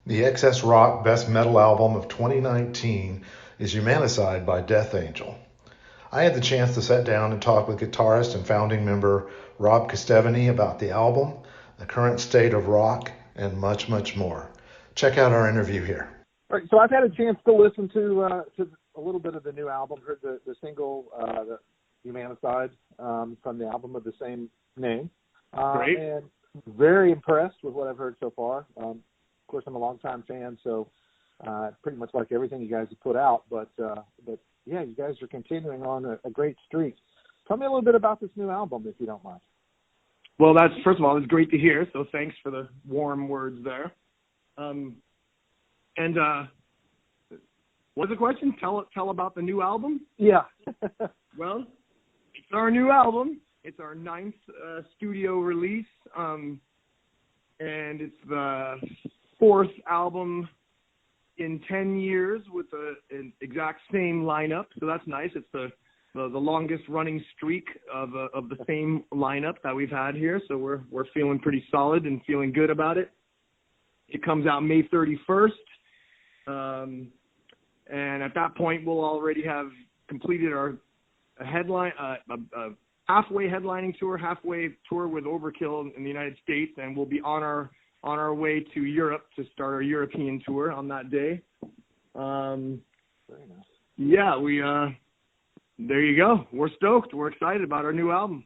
The XS Rock Best Metal Album of 2019 is Humanicide by Death Angel. I had the chance to sit down and talk with guitarist and founding member Rob Cavestany about the album, the current state of rock, and much, much more. Check out our interview here. All right, so I've had a chance to listen to a little bit of the new album, heard the single, the Humanicide, from the album of the same name. Great. And very impressed with what I've heard so far. Of course, I'm a longtime fan, so pretty much like everything you guys have put out. But yeah, you guys are continuing on a great streak. Tell me a little bit about this new album, if you don't mind. Well, that's, first of all, it's great to hear, so thanks for the warm words there. What's the question? Tell about the new album? Yeah. Well, it's our new album. It's our 9th studio release, and it's the 4th album in 10 years with an exact same lineup. So that's nice. It's the longest running streak of the same lineup that we've had here. So we're feeling pretty solid and feeling good about it. It comes out May 31st. And at that point, we'll already have completed our halfway headlining tour, halfway tour with Overkill in the United States, and we'll be on our way to Europe to start our European tour on that day. Very nice. Yeah, there you go. We're stoked. We're excited about our new album.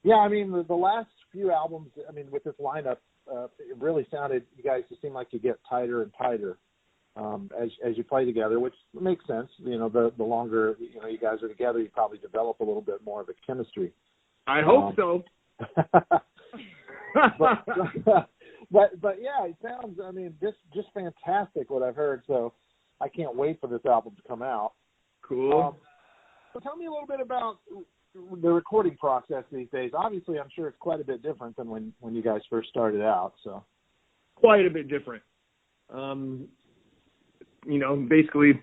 Yeah, I mean, the last few albums, I mean, with this lineup, it really sounded, you guys just seem like you get tighter and tighter as you play together, which makes sense. You know, the longer you guys are together, you probably develop a little bit more of a chemistry. I hope so. but yeah, it sounds, I mean, just fantastic what I've heard. So I can't wait for this album to come out. Cool. So tell me a little bit about the recording process these days. Obviously, I'm sure it's quite a bit different than when you guys first started out. So quite a bit different. Basically,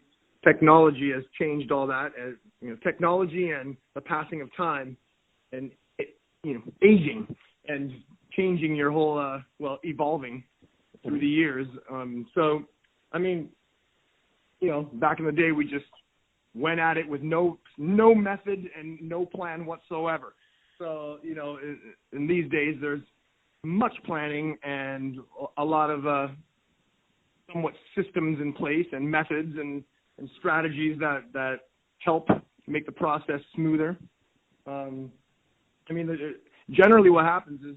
technology has changed all that. As technology and the passing of time, and aging and changing your whole evolving through the years. So, I mean, back in the day, we just went at it with no method and no plan whatsoever. So, in these days, there's much planning and a lot of somewhat systems in place and methods and strategies that help make the process smoother. Generally what happens is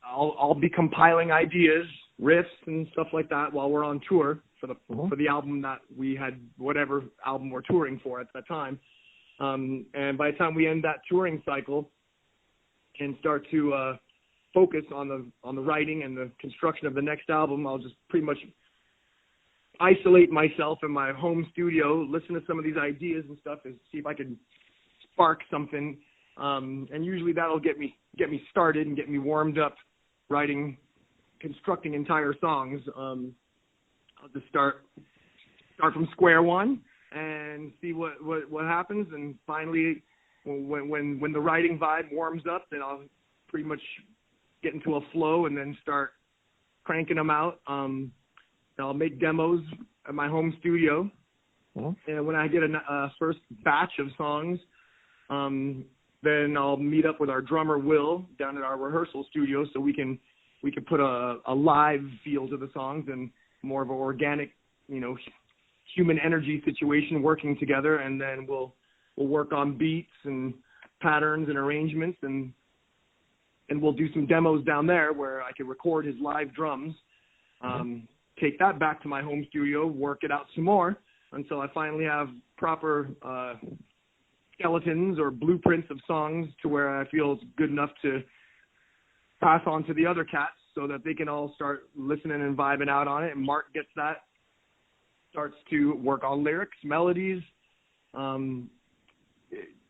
I'll be compiling ideas, riffs, and stuff like that while we're on tour for the album that we had, whatever album we're touring for at that time. And by the time we end that touring cycle and start to focus on the writing and the construction of the next album, I'll just pretty much isolate myself in my home studio, listen to some of these ideas and stuff, and see if I can spark something. And usually that'll get me started and get me warmed up writing, constructing entire songs. I'll just start from square one and see what happens. And finally, when the writing vibe warms up, then I'll pretty much get into a flow and then start cranking them out. I'll make demos at my home studio. And when I get a first batch of songs, then I'll meet up with our drummer Will down at our rehearsal studio so we can put a live feel to the songs and more of an organic, human energy situation working together. And then we'll work on beats and patterns and arrangements, and we'll do some demos down there where I can record his live drums, take that back to my home studio, work it out some more until I finally have proper skeletons or blueprints of songs to where I feel it's good enough to pass on to the other cats so that they can all start listening and vibing out on it. And Mark gets that, starts to work on lyrics, melodies.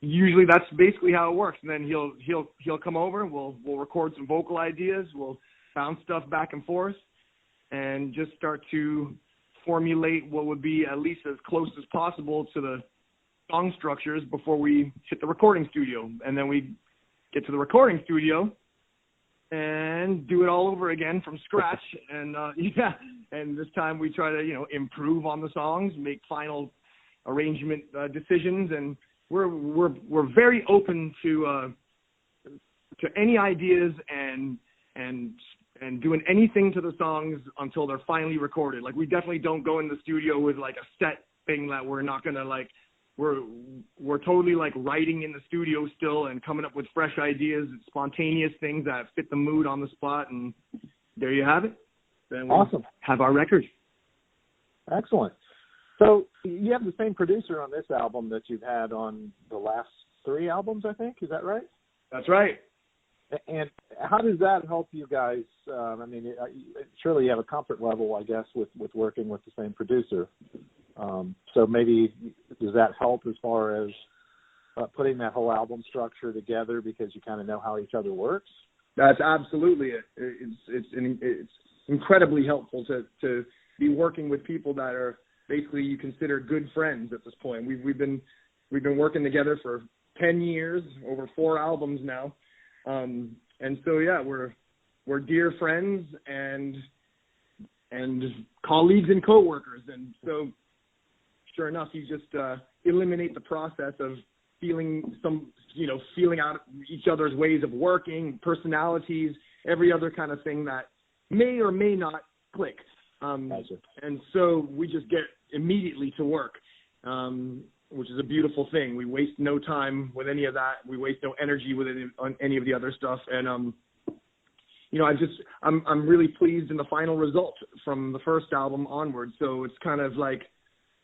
Usually that's basically how it works. And then he'll come over and we'll record some vocal ideas. We'll bounce stuff back and forth and just start to formulate what would be at least as close as possible to the song structures before we hit the recording studio. And then we get to the recording studio and do it all over again from scratch. And and this time we try to improve on the songs, make final arrangement decisions, and we're very open to any ideas and doing anything to the songs until they're finally recorded. Like, we definitely don't go in the studio with like a set thing that we're not gonna like. We're totally like writing in the studio still and coming up with fresh ideas, spontaneous things that fit the mood on the spot, and there you have it. Then we Awesome. have our record. Excellent. So you have the same producer on this album that you've had on the last 3 albums, I think. Is that right? That's right. And how does that help you guys? Surely you have a comfort level, I guess, with working with the same producer. So maybe does that help as far as putting that whole album structure together because you kind of know how each other works? That's absolutely it. It's incredibly helpful to be working with people that are basically you consider good friends at this point. We've been working together for 10 years, over 4 albums now. And so, yeah, we're dear friends and colleagues and coworkers. And so, sure enough, you just eliminate the process of feeling out each other's ways of working, personalities, every other kind of thing that may or may not click. Gotcha. And so we just get immediately to work, which is a beautiful thing. We waste no time with any of that. We waste no energy with any of the other stuff. And, I'm really pleased in the final result from the first album onward. So it's kind of like,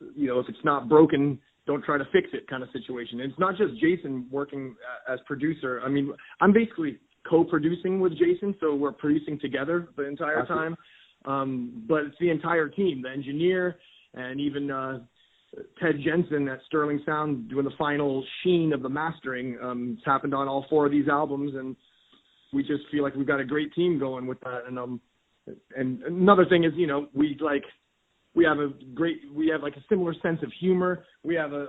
if it's not broken, don't try to fix it kind of situation. And it's not just Jason working as producer. I mean, I'm basically co-producing with Jason, so we're producing together the entire time. But it's the entire team, the engineer, and even Ted Jensen at Sterling Sound doing the final sheen of the mastering. It's happened on all 4 of these albums, and we just feel like we've got a great team going with that. And another thing is, we have like a similar sense of humor. We have a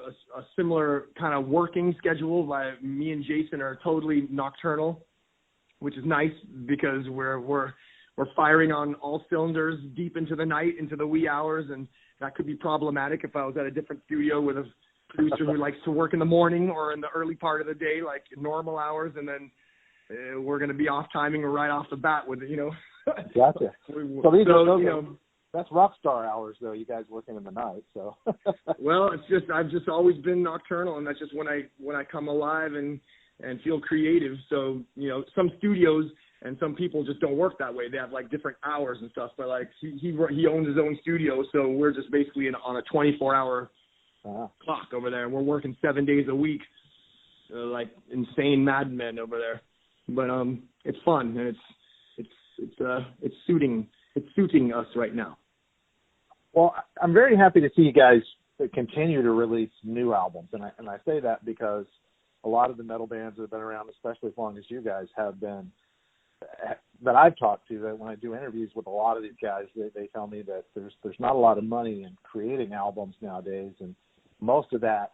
similar kind of working schedule. Me and Jason are totally nocturnal, which is nice because we're firing on all cylinders deep into the night, into the wee hours, and that could be problematic if I was at a different studio with a producer who likes to work in the morning or in the early part of the day, like normal hours, and then we're going to be off timing right off the bat with it, Gotcha. That's rock star hours, though. You guys working in the night, so. Well, I've just always been nocturnal, and that's just when I come alive and feel creative. So some studios and some people just don't work that way. They have like different hours and stuff. But like he owns his own studio, so we're just basically on a 24-hour clock over there. We're working 7 days a week, like insane madmen over there. But it's fun, and it's suiting us right now. Well, I'm very happy to see you guys continue to release new albums, and I say that because a lot of the metal bands that have been around, especially as long as you guys have been, that I've talked to, that when I do interviews with a lot of these guys, they tell me that there's not a lot of money in creating albums nowadays, and most of that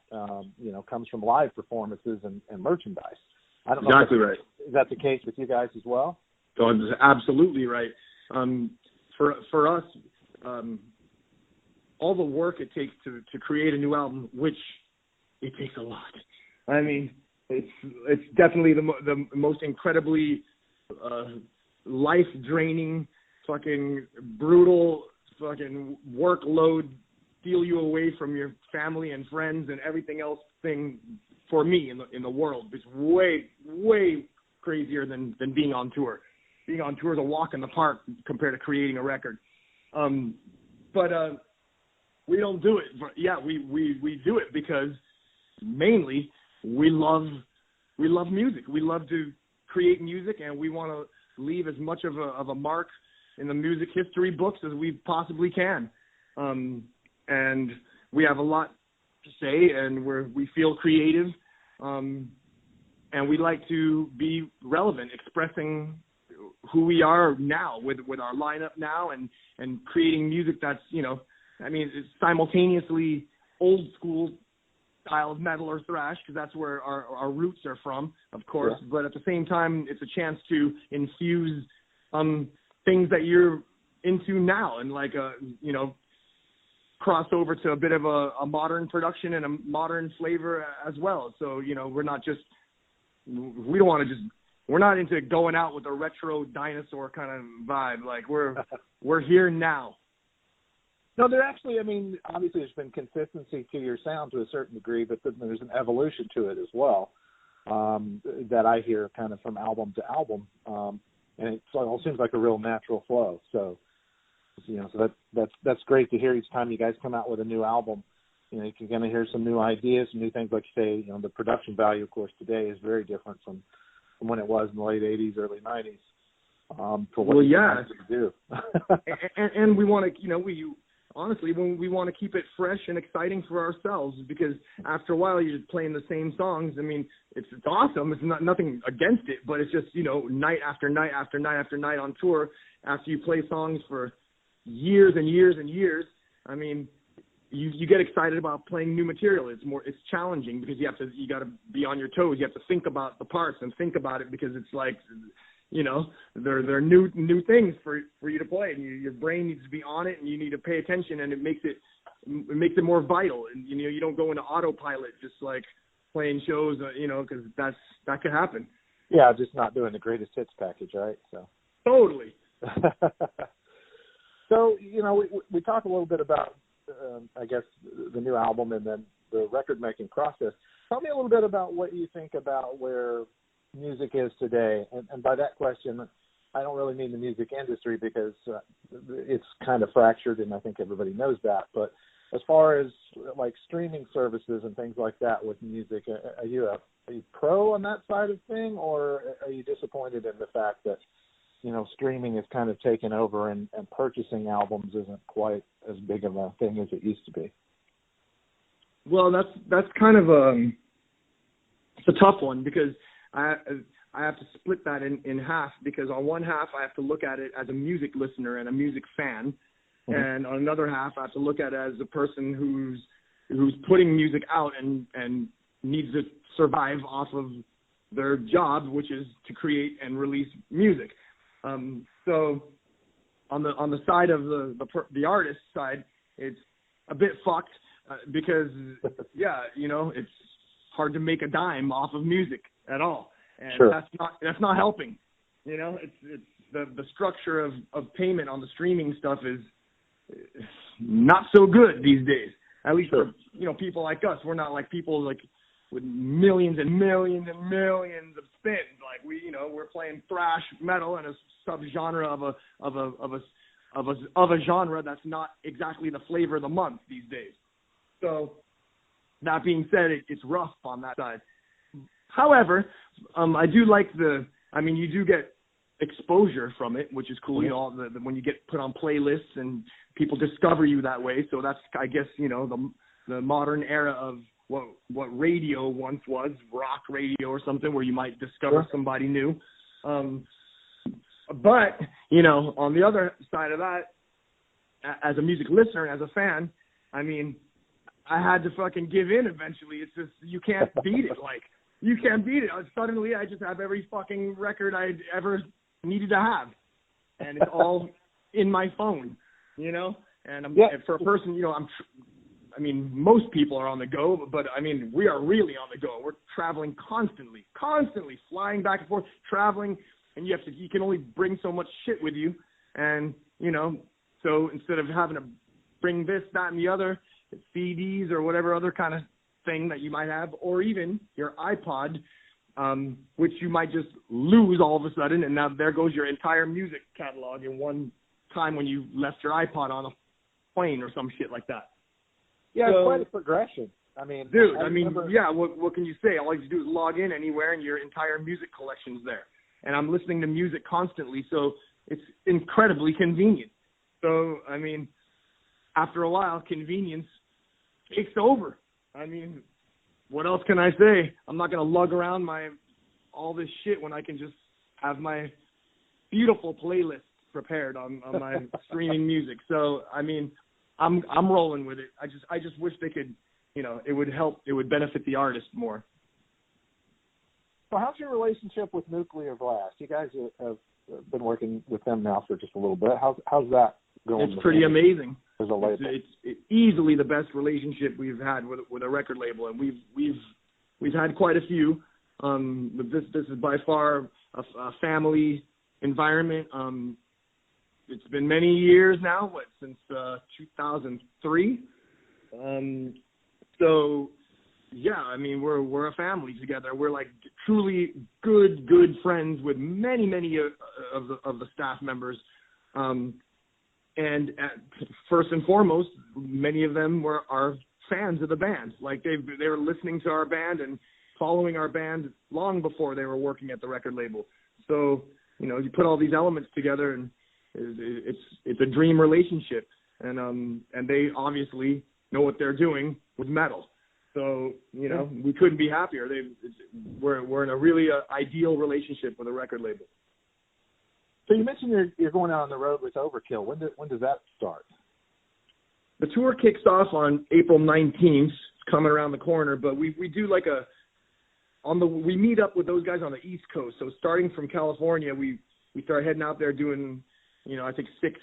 comes from live performances and merchandise. I don't know. Exactly right. Is that the case with you guys as well? Oh, absolutely right. For us, all the work it takes to create a new album, which it takes a lot. I mean, it's definitely the most incredibly life-draining, fucking brutal, fucking workload, steal you away from your family and friends and everything else thing for me in the world. It's way, way crazier than being on tour. Being on tour is a walk in the park compared to creating a record. But we don't do it. But yeah, we do it because mainly we love music. We love to create music, and we want to leave as much of a mark in the music history books as we possibly can. And we have a lot to say, and we feel creative, and we like to be relevant, expressing who we are now with our lineup now, and creating music that's, it's simultaneously old school style of metal or thrash, because that's where our roots are from, of course. Yeah. But at the same time, it's a chance to infuse things that you're into now, and like cross over to a bit of a modern production and a modern flavor as well. So we're not into going out with a retro dinosaur kind of vibe. Like we're here now. No, there actually, I mean, obviously there's been consistency to your sound to a certain degree, but then there's an evolution to it as well, that I hear kind of from album to album. And it all seems like a real natural flow. So, so that's great to hear each time you guys come out with a new album. You can kind of hear some new ideas, some new things, like you say. The production value, of course, today is very different from when it was in the late 80s, early 90s. For what you do. and we want to, honestly, when we want to keep it fresh and exciting for ourselves, because after a while you're just playing the same songs. I mean, it's awesome. It's nothing against it, but it's just, night after night after night after night on tour, after you play songs for years and years and years, I mean, you get excited about playing new material. It's challenging because you got to be on your toes. You have to think about the parts and think about it, because it's like, they're new things for you to play, and your brain needs to be on it, and you need to pay attention, and it makes it more vital. And you don't go into autopilot just like playing shows, because that could happen. Yeah, just not doing the greatest hits package, right? So totally. So we talk a little bit about I guess the new album and then the record making process. Tell me a little bit about what you think about where music is today, and by that question, I don't really mean the music industry, because it's kind of fractured, and I think everybody knows that. But as far as like streaming services and things like that with music, are you pro on that side of thing, or are you disappointed in the fact that streaming is kind of taken over and purchasing albums isn't quite as big of a thing as it used to be? Well, that's kind of it's a tough one, because I have to split that in half, because on one half I have to look at it as a music listener and a music fan, and on another half I have to look at it as a person who's putting music out and needs to survive off of their job, which is to create and release music. So on the side of the artist side, it's a bit fucked, because it's hard to make a dime off of music at all, and sure. that's not helping. It's the structure of payment on the streaming stuff is not so good these days. At least sure. for people like us. We're not like people like with millions and millions and millions of spins. Like we're playing thrash metal and a subgenre of a genre that's not exactly the flavor of the month these days. So that being said, it's rough on that side. However, I do like you do get exposure from it, which is cool. When you get put on playlists and people discover you that way. So that's, I guess, the modern era of what radio once was, rock radio or something, where you might discover somebody new. But, on the other side of that, as a music listener and as a fan, I mean, I had to fucking give in eventually. It's just, you can't beat it. Like, you can't beat it. Suddenly, I just have every fucking record I'd ever needed to have. And it's all in my phone, And for a person, most people are on the go, but we are really on the go. We're traveling constantly flying back and forth, traveling, and you can only bring so much shit with you. And, so instead of having to bring this, that, and the other, CDs or whatever other kind of thing that you might have, or even your iPod, which you might just lose all of a sudden, and now there goes your entire music catalog in one time when you left your iPod on a plane or some shit like that. Yeah, it's quite a progression. Dude, what can you say? All you have to do is log in anywhere, and your entire music collection's there. And I'm listening to music constantly, so it's incredibly convenient. So, after a while, convenience takes over. What else can I say? I'm not going to lug around all this shit when I can just have my beautiful playlist prepared on my streaming music. So, I'm rolling with it. I just wish they could, it would benefit the artist more. So how's your relationship with Nuclear Blast? You guys have been working with them now for just a little bit. How's that going? It's pretty amazing. As a label. It's easily the best relationship we've had with a record label, and we've had quite a few. But this is by far a family environment. It's been many years now, since 2003. So yeah, I mean, we're a family together. We're like truly good friends with many of the staff members. And first and foremost, many of them are fans of the band. Like they were listening to our band and following our band long before they were working at the record label. So, you put all these elements together, and it's a dream relationship. And they obviously know what they're doing with metal. So, we couldn't be happier. We're in a really ideal relationship with a record label. So you mentioned you're going out on the road with Overkill. When does that start? The tour kicks off on April 19th. It's coming around the corner, but we do we meet up with those guys on the East Coast. So starting from California, we start heading out there doing, I think six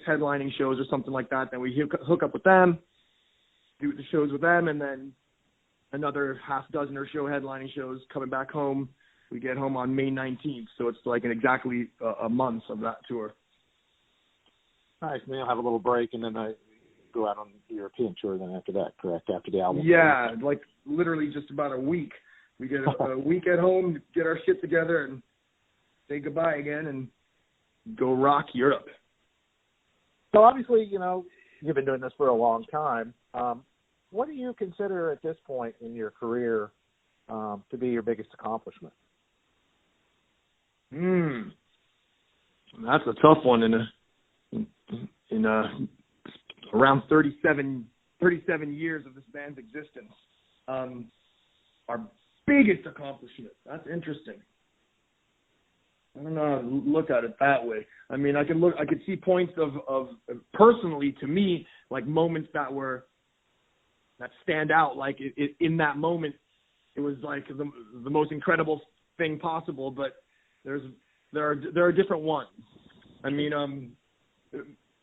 headlining shows or something like that. Then we hook up with them, do the shows with them, and then another half dozen or so headlining shows coming back home. We get home on May 19th, so it's like exactly a month of that tour. Nice. And then you'll have a little break, and then I go out on the European tour then after that, correct? After the album? Yeah, like literally just about a week. We get a week at home, get our shit together, and say goodbye again and go rock Europe. So obviously, you've been doing this for a long time. What do you consider at this point in your career to be your biggest accomplishment? That's a tough one in around 37 years of this band's existence. Our biggest accomplishment. That's interesting. I don't know how to look at it that way. I mean, I could see points of personally to me, like moments that stand out. Like in that moment, it was like the most incredible thing possible. But there are different ones. I mean,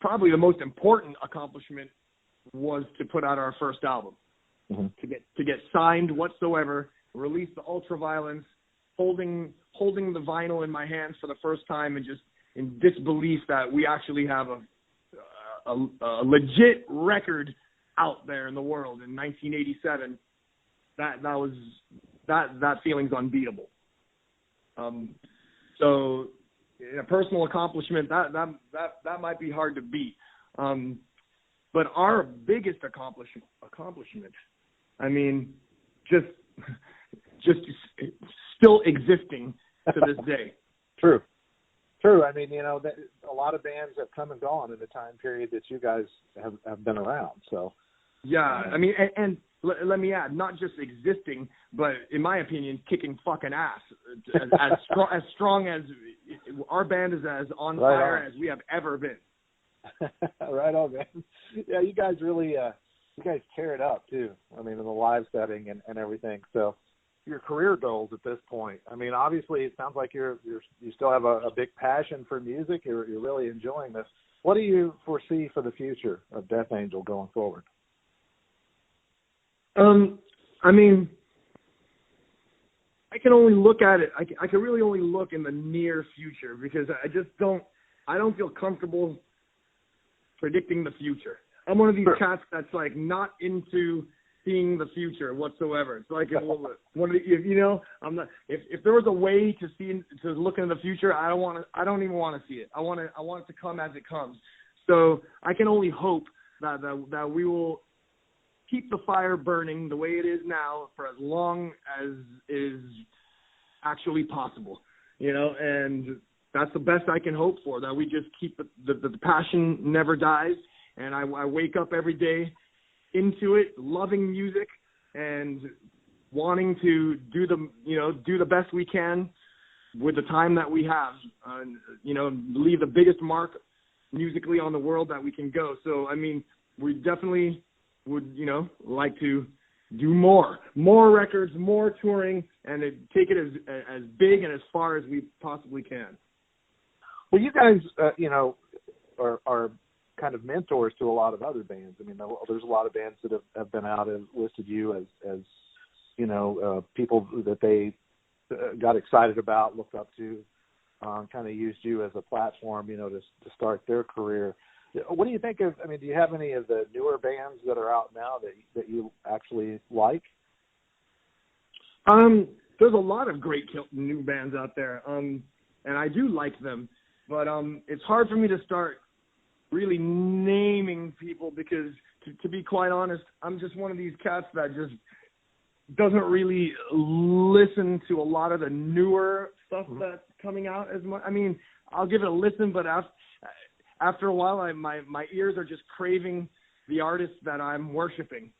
probably the most important accomplishment was to put out our first album, to get signed whatsoever, release the Ultraviolence, holding the vinyl in my hands for the first time, and just in disbelief that we actually have a legit record out there in the world in 1987. That feeling's unbeatable. So a personal accomplishment that might be hard to beat. But our biggest accomplishment, I mean, just still existing to this day. True. I mean, a lot of bands have come and gone in the time period that you guys have been around. So yeah, I mean, and let me add, not just existing, but in my opinion, kicking fucking ass. As strong as our band is, as on fire as we have ever been. Right on, man. Yeah, you guys really, tear it up too. I mean, in the live setting and everything. So your career goals at this point. I mean, obviously, it sounds like you still have a big passion for music. You're really enjoying this. What do you foresee for the future of Death Angel going forward? I mean, I can only look at it. I can really only look in the near future, because I don't feel comfortable predicting the future. I'm one of these cats that's like not into seeing the future whatsoever. It's like I'm not. If there was a way to look into the future, I don't even want to see it. I want it to come as it comes. So I can only hope that we will keep the fire burning the way it is now for as long as is actually possible, and that's the best I can hope for, that we just keep the passion never dies. And I wake up every day into it, loving music and wanting to do the best we can with the time that we have, leave the biggest mark musically on the world that we can go. So, I mean, we definitely would, like to do more records, more touring, and take it as big and as far as we possibly can. Well, you guys, are kind of mentors to a lot of other bands. I mean, there's a lot of bands that have been out and listed you as people that they got excited about, looked up to, kind of used you as a platform, to start their career. What do you think of? I mean, do you have any of the newer bands that are out now that you actually like? There's a lot of great new bands out there, and I do like them, but it's hard for me to start really naming people because, to be quite honest, I'm just one of these cats that just doesn't really listen to a lot of the newer stuff that's coming out as much. I mean, I'll give it a listen, but after a while, my ears are just craving the artists that I'm worshiping.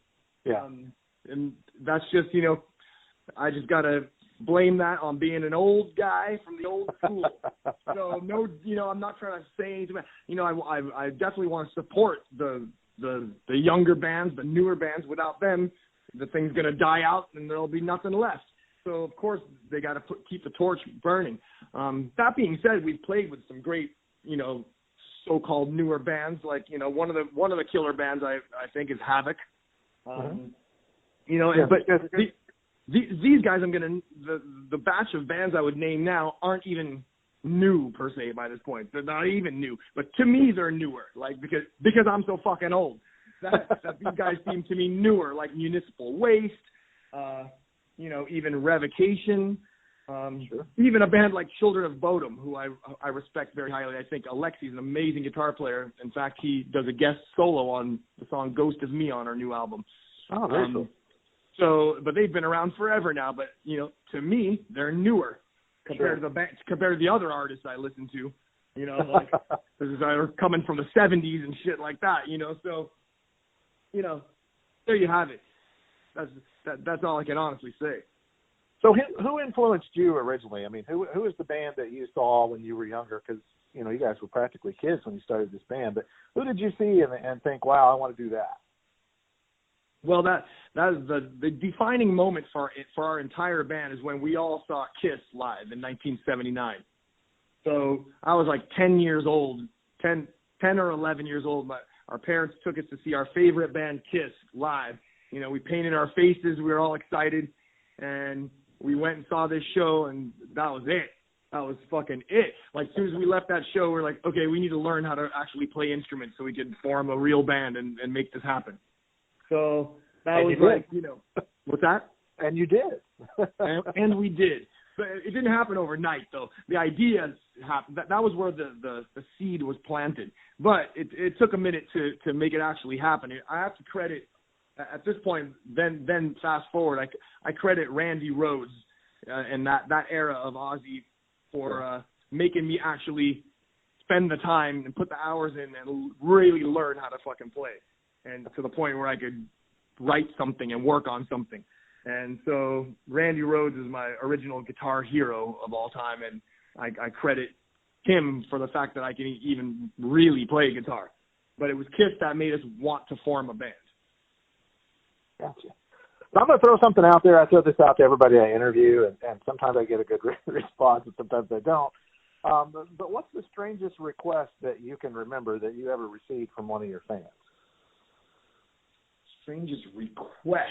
Yeah. And that's just, I just got to blame that on being an old guy from the old school. So, no, I'm not trying to say anything. I definitely want to support the younger bands, the newer bands. Without them, the thing's going to die out and there'll be nothing left. So, of course, they got to keep the torch burning. That being said, we've played with some great, so-called newer bands. Like, one of the killer bands I think is Havoc. But these guys, the batch of bands I would name now aren't even new per se by this point. They're not even new, but to me they're newer. Like because I'm so fucking old. That these guys seem to me newer, like Municipal Waste, even Revocation. Sure. Even a band like Children of Bodom, who I respect very highly. I think Alexi's an amazing guitar player. In fact, he does a guest solo on the song Ghost of Me on our new album. Oh, very cool. So, but they've been around forever now. But, to me, they're newer compared to the other artists I listen to. Like they're coming from the 70s and shit like that, So, there you have it. That's all I can honestly say. So who influenced you originally? I mean, who was the band that you saw when you were younger? Because, you guys were practically kids when you started this band. But who did you see and think, wow, I want to do that? Well, that is the defining moment for our entire band is when we all saw Kiss live in 1979. So I was like 10 years old, 10 or 11 years old. Our parents took us to see our favorite band, Kiss, live. We painted our faces. We were all excited. And we went and saw this show, and that was it. That was fucking it. Like, as soon as we left that show, we're like, okay, we need to learn how to actually play instruments so we can form a real band and make this happen. So that was like, what's that? And you did. and we did. But it didn't happen overnight, though. The idea happened. That was where the seed was planted. But it took a minute to make it actually happen. I have to credit, at this point, then fast forward, I credit Randy Rhoads and that era of Ozzy for making me actually spend the time and put the hours in and really learn how to fucking play. And to the point where I could write something and work on something. And so Randy Rhoads is my original guitar hero of all time, and I credit him for the fact that I can even really play guitar. But it was Kiss that made us want to form a band. Gotcha. So I'm going to throw something out there. I throw this out to everybody I interview, and sometimes I get a good response, and sometimes I don't. But what's the strangest request that you can remember that you ever received from one of your fans? Strangest request?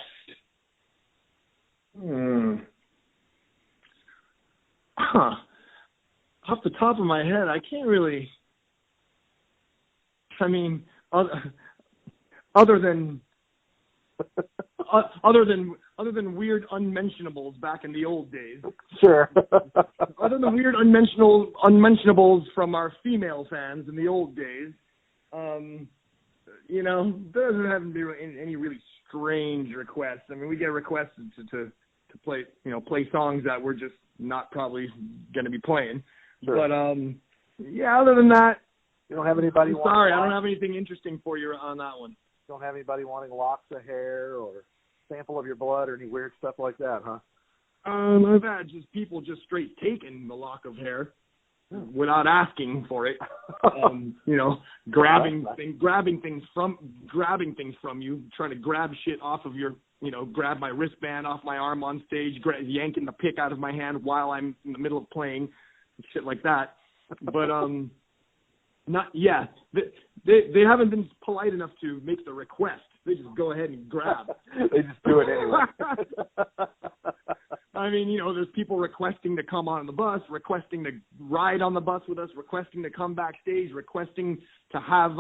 Off the top of my head, I can't really. I mean, other than weird unmentionables back in the old days. Sure. Other than weird unmentionables from our female fans in the old days, there haven't been any really strange requests. I mean, we get requests to play, play songs that we're just not probably going to be playing. Sure. But other than that, you don't have anybody. Sorry, I don't have anything interesting for you on that one. Don't have anybody wanting locks of hair or sample of your blood or any weird stuff like that, huh? I've had just people just straight taking the lock of hair without asking for it. grabbing things from you, trying to grab shit off of your grab my wristband off my arm on stage, yanking the pick out of my hand while I'm in the middle of playing, and shit like that. But they haven't been polite enough to make the request. They just go ahead and grab. They just do it anyway. I mean, there's people requesting to come on the bus, requesting to ride on the bus with us, requesting to come backstage, requesting to have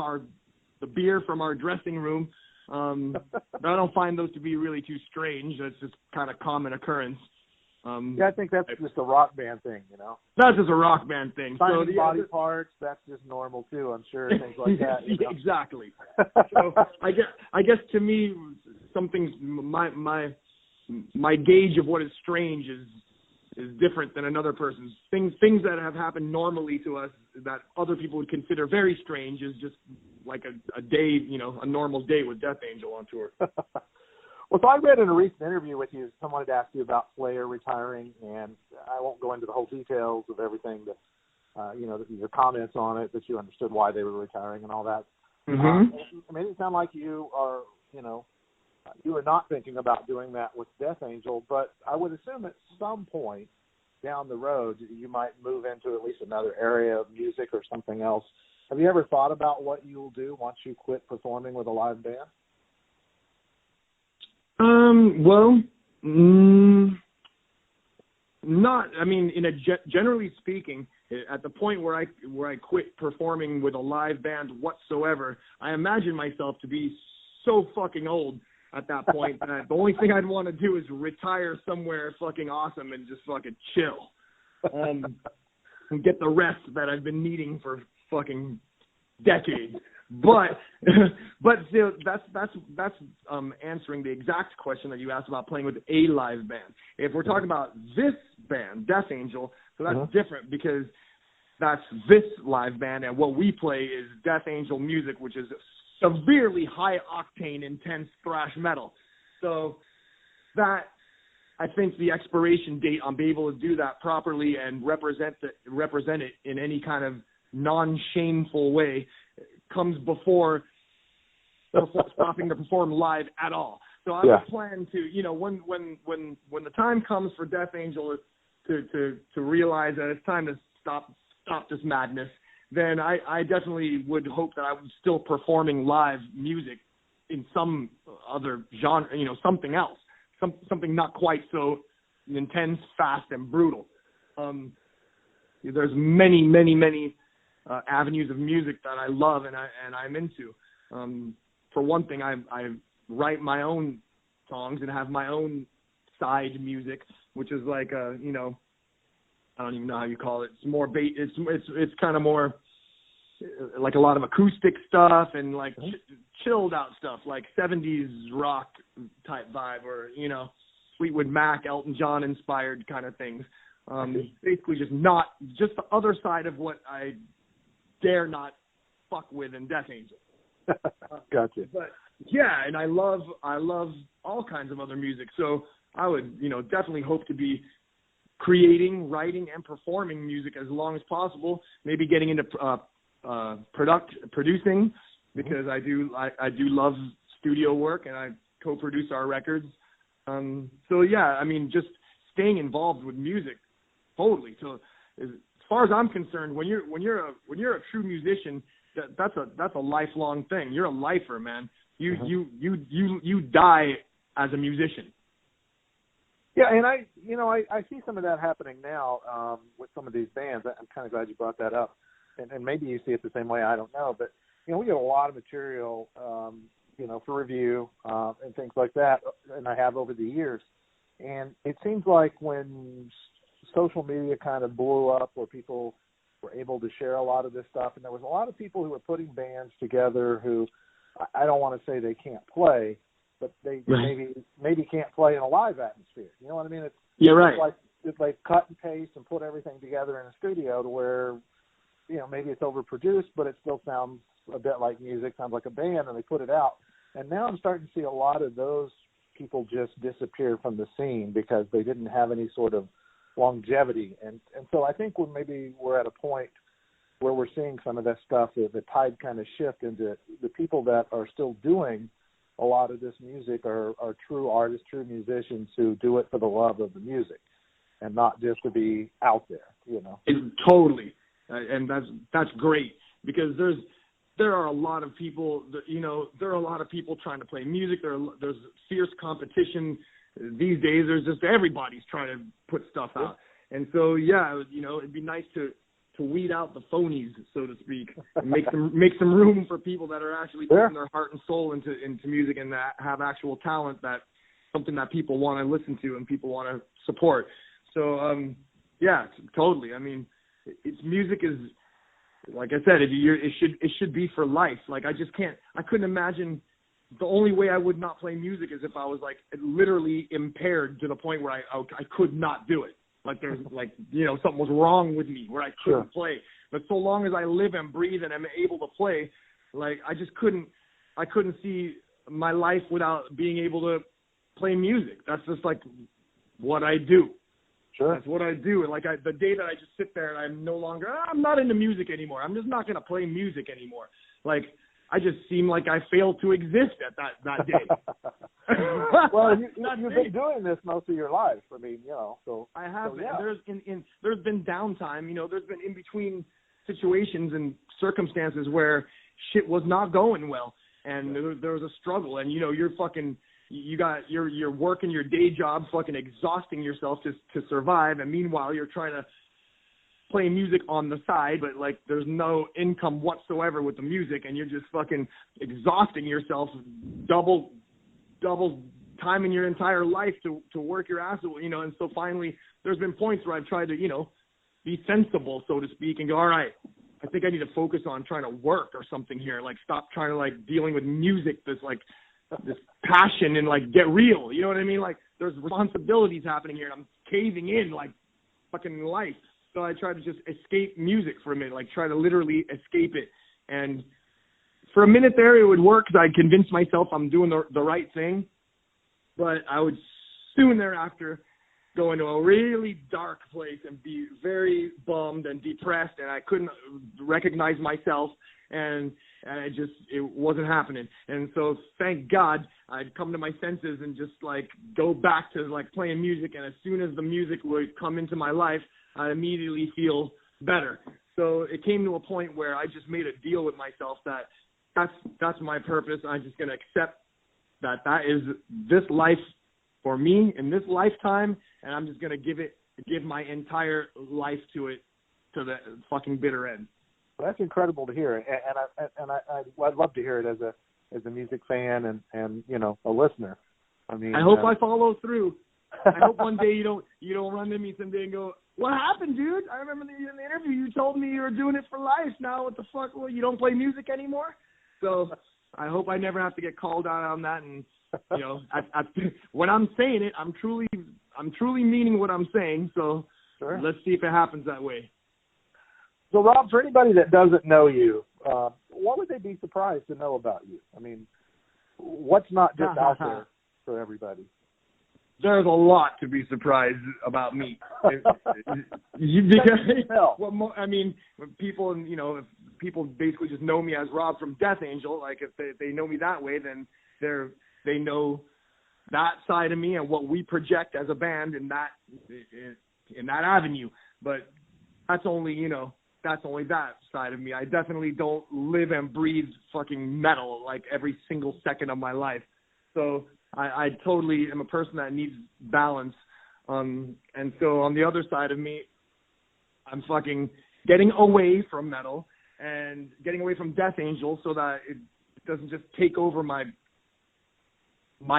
the beer from our dressing room. I don't find those to be really too strange. That's just kind of common occurrence. I think that's just a rock band thing, That's just a rock band thing. Finding body parts, that's just normal too, I'm sure, things like that. Exactly. So I guess to me, something's my gauge of what is strange is different than another person's. Things that have happened normally to us that other people would consider very strange is just like a day, a normal day with Death Angel on tour. Well, so I read in a recent interview with you, someone had asked you about Slayer retiring, and I won't go into the whole details of everything that, your comments on it, that you understood why they were retiring and all that. Mm-hmm. It made it sound like you are, you were not thinking about doing that with Death Angel, but I would assume at some point down the road you might move into at least another area of music or something else. Have you ever thought about what you'll do once you quit performing with a live band? Generally speaking, at the point where I quit performing with a live band whatsoever, I imagine myself to be so fucking old at that point that the only thing I'd want to do is retire somewhere fucking awesome and just fucking chill, and get the rest that I've been needing for fucking decades. But still, that's answering the exact question that you asked about playing with a live band. If we're talking about this band, Death Angel, so that's different because that's this live band, and what we play is Death Angel music, which is severely high octane, intense thrash metal. So that, I think, the expiration date on being able to do that properly and represent it in any kind of non-shameful way comes before stopping to perform live at all. So I would plan to, when the time comes for Death Angel to realize that it's time to stop this madness, then I definitely would hope that I was still performing live music in some other genre, something else, something not quite so intense, fast, and brutal. There's many, many, many avenues of music that I love and I'm into. For one thing, I write my own songs and have my own side music, which is like I don't even know how you call it. It's more it's kind of more like a lot of acoustic stuff and like chilled out stuff, like 70s rock type vibe, or Fleetwood Mac, Elton John inspired kind of things. Basically just the other side of what I dare not fuck with in Death Angel. Gotcha. But yeah, and I love all kinds of other music. So I would, definitely hope to be creating, writing, and performing music as long as possible. Maybe getting into producing, because I do love studio work and I co-produce our records. So yeah, I mean, just staying involved with music totally. So as far as I'm concerned, when you're a true musician, that's a lifelong thing. You're a lifer, man. You die as a musician. Yeah, and I see some of that happening now with some of these bands. I'm kind of glad you brought that up, and maybe you see it the same way. I don't know, but we get a lot of material, for review and things like that, and I have over the years. And it seems like when social media kind of blew up, where people were able to share a lot of this stuff, and there was a lot of people who were putting bands together who, I don't want to say they can't play, but they maybe can't play in a live atmosphere. You know what I mean? It's like cut and paste and put everything together in a studio to where, maybe it's overproduced, but it still sounds a bit like music, sounds like a band, and they put it out. And now I'm starting to see a lot of those people just disappear from the scene because they didn't have any sort of longevity. And so I think we're at a point where we're seeing some of that stuff, the tide kind of shift into the people that are still doing a lot of this music are true artists, true musicians who do it for the love of the music and not just to be out there, you know. Totally. And that's great, because there are a lot of people that, you know, there are a lot of people trying to play music. There's fierce competition these days. There's just, everybody's trying to put stuff out. And so, yeah, you know, it'd be nice to weed out the phonies, so to speak, and make some room for people that are actually putting their heart and soul into music, and that have actual talent, that something that people want to listen to and people want to support. So, yeah, totally. I mean, music is, like I said, it should be for life. Like, I couldn't imagine, the only way I would not play music is if I was like literally impaired to the point where I could not do it. Like, there's like, you know, something was wrong with me where I couldn't play. But so long as I live and breathe and I'm able to play, like, I couldn't see my life without being able to play music. That's just like what I do. Sure. That's what I do. And like, the day that I just sit there and I'm not into music anymore, I'm just not going to play music anymore. Like, I just seem like I failed to exist at that day. Well, you've been doing this most of your life. I mean, you know, so I have. So, yeah. There's been downtime. You know, there's been in between situations and circumstances where shit was not going well, and there was a struggle. And you know, you're working your day job, fucking exhausting yourself to survive, and meanwhile you're trying to play music on the side, but like there's no income whatsoever with the music, and you're just fucking exhausting yourself, double time in your entire life to work your ass off, you know. And so finally there's been points where I've tried to, you know, be sensible, so to speak, and go, all right, I think I need to focus on trying to work or something here. Like, stop trying to like dealing with music, this passion, and like get real. You know what I mean? Like, there's responsibilities happening here, and I'm caving in like fucking life. So I try to just escape music for a minute, like try to literally escape it. And for a minute there, it would work because I convinced myself I'm doing the right thing. But I would soon thereafter go into a really dark place and be very bummed and depressed, and I couldn't recognize myself, and it wasn't happening. And so thank God I'd come to my senses and just like go back to like playing music. And as soon as the music would come into my life, I immediately feel better. So it came to a point where I just made a deal with myself that that's my purpose. I'm just going to accept that is this life for me in this lifetime, and I'm just going to give my entire life to it, to the fucking bitter end. Well, that's incredible to hear, and I'd love to hear it as a music fan and you know, a listener. I mean, I hope I follow through. I hope one day you don't run to me someday and go, "What happened, dude? I remember in the interview you told me you were doing it for life. Now what the fuck? Well, you don't play music anymore?" So I hope I never have to get called out on that. And you know, when I'm saying it, I'm truly meaning what I'm saying. So sure. Let's see if it happens that way. So, Rob, for anybody that doesn't know you, what would they be surprised to know about you? I mean, what's not just out there for everybody? There's a lot to be surprised about me. People, you know, if people basically just know me as Rob from Death Angel. Like, if they know me that way, then they know that side of me and what we project as a band in that avenue. But that's only that side of me. I definitely don't live and breathe fucking metal like every single second of my life. So I totally am a person that needs balance. And so on the other side of me, I'm fucking getting away from metal and getting away from Death Angel so that it doesn't just take over my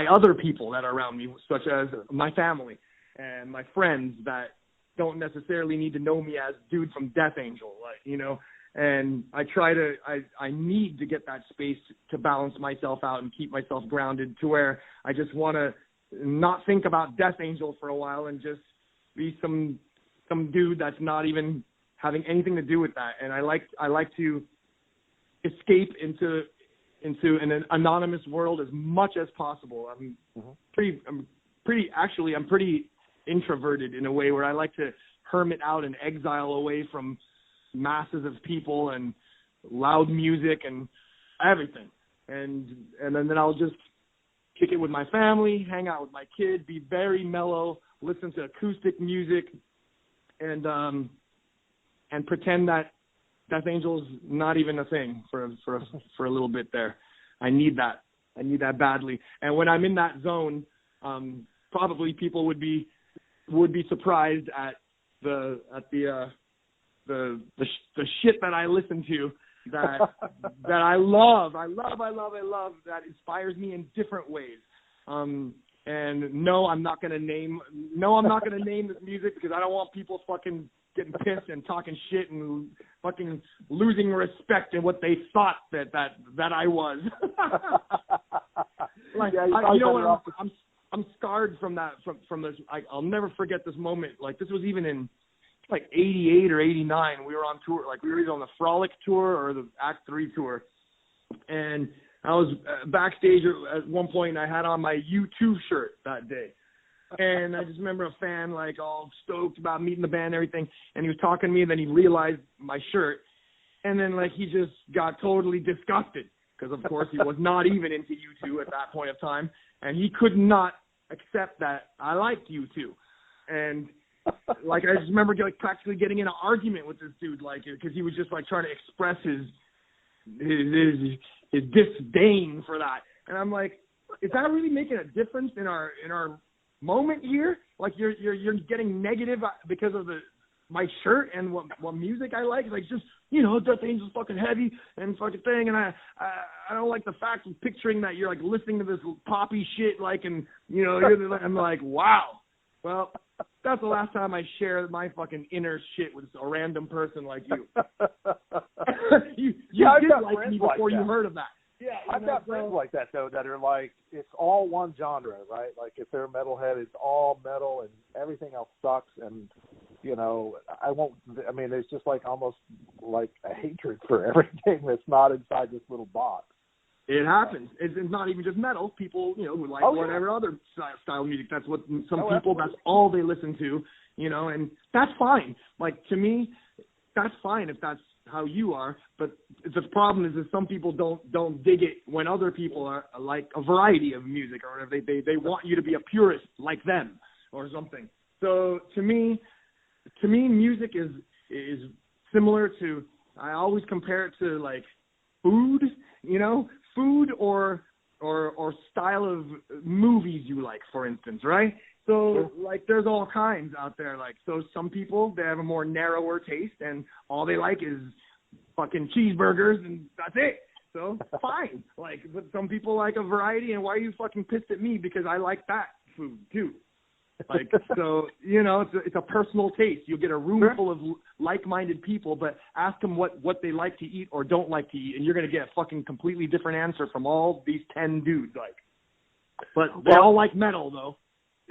other people that are around me, such as my family and my friends that don't necessarily need to know me as dude from Death Angel, like, you know. And I need to get that space to balance myself out and keep myself grounded to where I just want to not think about Death Angel for a while and just be some dude that's not even having anything to do with that. And I like to escape into an anonymous world as much as possible. I'm pretty introverted in a way where I like to hermit out and exile away from masses of people and loud music and everything, and then I'll just kick it with my family, hang out with my kid, be very mellow, listen to acoustic music, and pretend that Death Angel's not even a thing for a little bit there. I need that. I need that badly. And when I'm in that zone, probably people would be surprised at the shit that I listen to that I love. I love that inspires me in different ways. And no, I'm not gonna name this music because I don't want people fucking getting pissed and talking shit and fucking losing respect in what they thought that I was. Like, yeah, you know what? I'm scarred from that. From this. I'll never forget this moment. Like, this was even in like 88 or 89. We were on tour. Like, we were either on the Frolic tour or the Act 3 tour, and I was backstage at one point. I had on my U2 shirt that day. And I just remember a fan, like, all stoked about meeting the band and everything. And he was talking to me, and then he realized my shirt. And then, like, he just got totally disgusted because, of course, he was not even into U2 at that point of time. And he could not accept that I liked U2. And, like, I just remember, like, practically getting in an argument with this dude, like, because he was just, like, trying to express his disdain for that. And I'm like, is that really making a difference in our moment here? Like, you're getting negative because of my shirt and what music I like. Like, just, you know, Death Angel's fucking heavy and fucking thing, and I don't like the fact of picturing that you're like listening to this poppy shit, like, and you know, I'm like, wow. Well, that's the last time I share my fucking inner shit with a random person like you. you did like me before you heard of that. Yeah, I've got friends like that, though, that are like, it's all one genre, right? Like, if they're a metalhead, it's all metal and everything else sucks. And, you know, it's just like almost like a hatred for everything that's not inside this little box. It happens. It's not even just metal. People, you know, who like whatever other style of music. That's what some people, that's all they listen to, you know, and that's fine. Like, to me, that's fine if that's how you are, but the problem is that some people don't dig it when other people are like a variety of music, or they want you to be a purist like them or something. So to me music is similar to, I always compare it to like food, you know, food or style of movies you like, for instance, right? So, like, there's all kinds out there. Like, so some people, they have a more narrower taste, and all they like is fucking cheeseburgers, and that's it. So, fine. Like, but some people like a variety, and why are you fucking pissed at me because I like that food, too? Like, so, you know, it's a personal taste. You'll get a room full of like-minded people, but ask them what they like to eat or don't like to eat, and you're going to get a fucking completely different answer from all these 10 dudes, like. But they all like metal, though.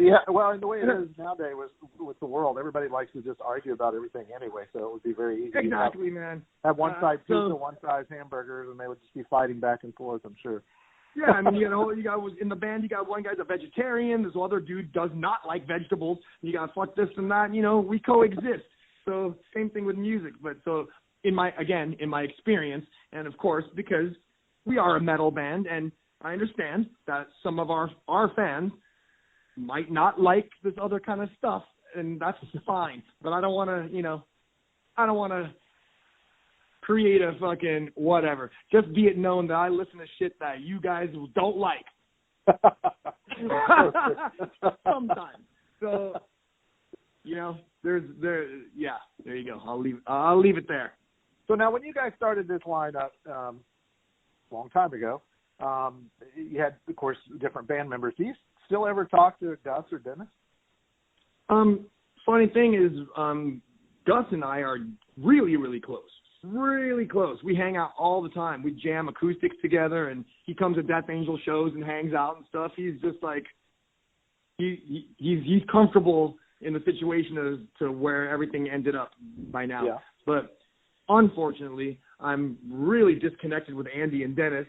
Yeah, well, and the way it is nowadays with the world, everybody likes to just argue about everything anyway, so it would be very easy. Exactly, man. Have one side pizza, one side hamburgers, and they would just be fighting back and forth, I'm sure. Yeah, I mean, you know, you got in the band, you got one guy's a vegetarian, this other dude does not like vegetables, you got fuck this and that, you know, we coexist. So same thing with music, but so in my experience, and of course, because we are a metal band, and I understand that some of our fans might not like this other kind of stuff, and that's fine. But I don't want to create a fucking whatever. Just be it known that I listen to shit that you guys don't like. Sometimes. So, you know, there you go. I'll leave it there. So now, when you guys started this lineup a long time ago, you had, of course, different band members. Do you still ever talk to Gus or Dennis? Funny thing is, Gus and I are really, really close. Really close. We hang out all the time. We jam acoustics together, and he comes to Death Angel shows and hangs out and stuff. He's just like, he's comfortable in the situation as to where everything ended up by now. Yeah. But unfortunately, I'm really disconnected with Andy and Dennis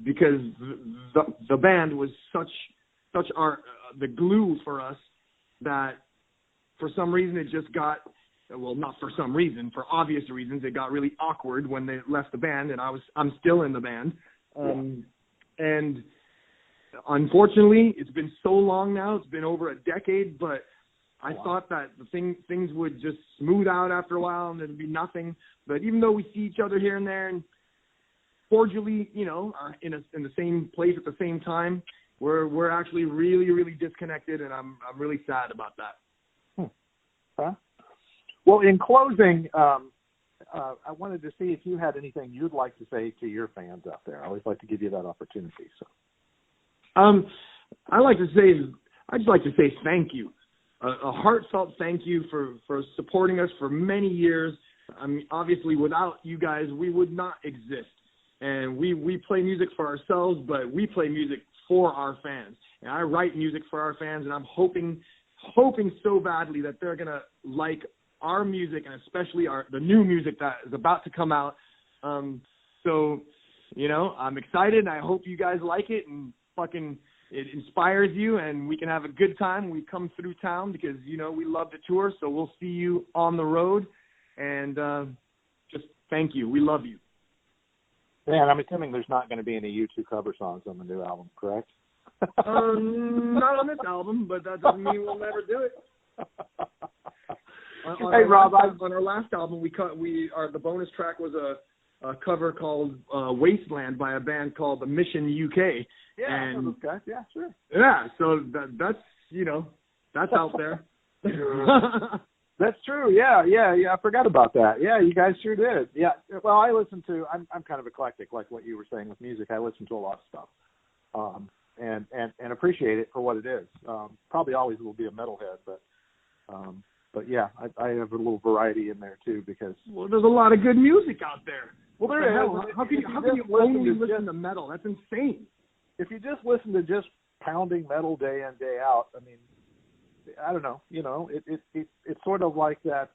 because the band was such the glue for us that for some reason it just got, well, not for some reason, for obvious reasons, it got really awkward when they left the band, and I'm still in the band. And unfortunately, it's been so long now. It's been over a decade, but I thought that things would just smooth out after a while and there'd be nothing. But even though we see each other here and there and cordially, you know, in the same place at the same time, we're actually really, really disconnected, and I'm really sad about that. Huh? Well, in closing, I wanted to see if you had anything you'd like to say to your fans out there. I always like to give you that opportunity. So, I'd just like to say thank you, a heartfelt thank you for supporting us for many years. I mean, obviously, without you guys, we would not exist. And we play music for ourselves, but we play music for our fans. And I write music for our fans, and I'm hoping so badly that they're gonna like our music, and especially the new music that is about to come out. So, you know, I'm excited, and I hope you guys like it, and it inspires you, and we can have a good time when we come through town, because, you know, we love to tour. So we'll see you on the road, and just thank you. We love you. Man, I'm assuming there's not going to be any U2 cover songs on the new album, correct? Not on this album, but that doesn't mean we'll never do it. Hey, Rob, on our last album, the bonus track was a cover called Wasteland by a band called The Mission UK. Yeah, and okay. Yeah, sure. Yeah, so that's, you know, that's out there. That's true. Yeah. I forgot about that. Yeah, you guys sure did. Yeah. Well, I'm kind of eclectic, like what you were saying with music. I listen to a lot of stuff, and appreciate it for what it is. Probably always will be a metalhead, but yeah, I have a little variety in there too, because there's a lot of good music out there. Well, there is. How can you only listen to metal? That's insane. If you just listen to just pounding metal day in, day out, I mean, I don't know, you know, it's sort of like that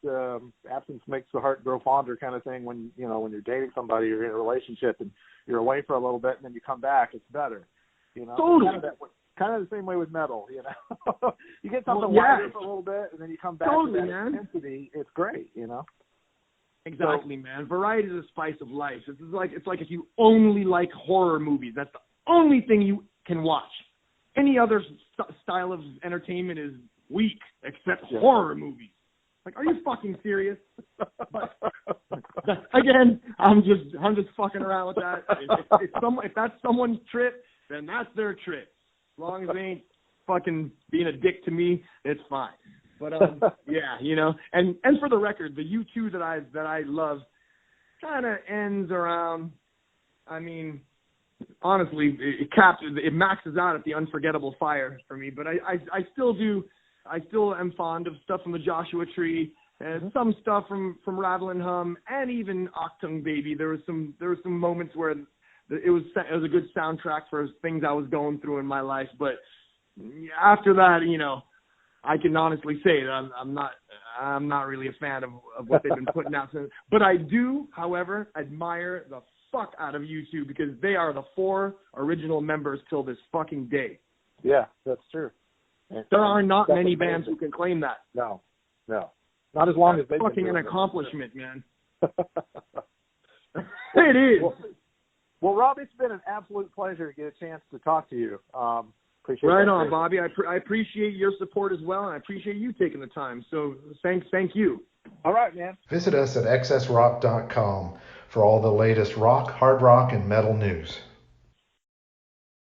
absence makes the heart grow fonder kind of thing. When you're dating somebody, you're in a relationship and you're away for a little bit and then you come back, it's better, you know. Totally. Kind of the same way with metal, you know. You get something wider for a little bit and then you come back to that intensity. It's great, you know. Exactly, man. Variety is the spice of life. It's like if you only like horror movies, that's the only thing you can watch. Any other style of entertainment is weak, except horror movies. Like, are you fucking serious? But, again, I'm just fucking around with that. If that's someone's trip, then that's their trip. As long as they ain't fucking being a dick to me, it's fine. But yeah, you know. And for the record, the U2 that I love kind of ends around. I mean, honestly, it maxes out at the Unforgettable Fire for me. But I still am fond of stuff from the Joshua Tree and some stuff from Rattle and Hum, and even Octung Baby. There were some moments where it was a good soundtrack for things I was going through in my life. But after that, you know, I can honestly say that I'm not really a fan of what they've been putting out. But I do, however, admire the fuck out of U2, because they are the 4 original members till this fucking day. Yeah, that's true. There are not many bands who can claim that. No. Not as long as they've been fucking an doing accomplishment, man. It is. Well, Rob, it's been an absolute pleasure to get a chance to talk to you. Appreciate right that. On, Bobby. I appreciate your support as well, and I appreciate you taking the time. So thank you. All right, man. Visit us at excessrock.com for all the latest rock, hard rock, and metal news.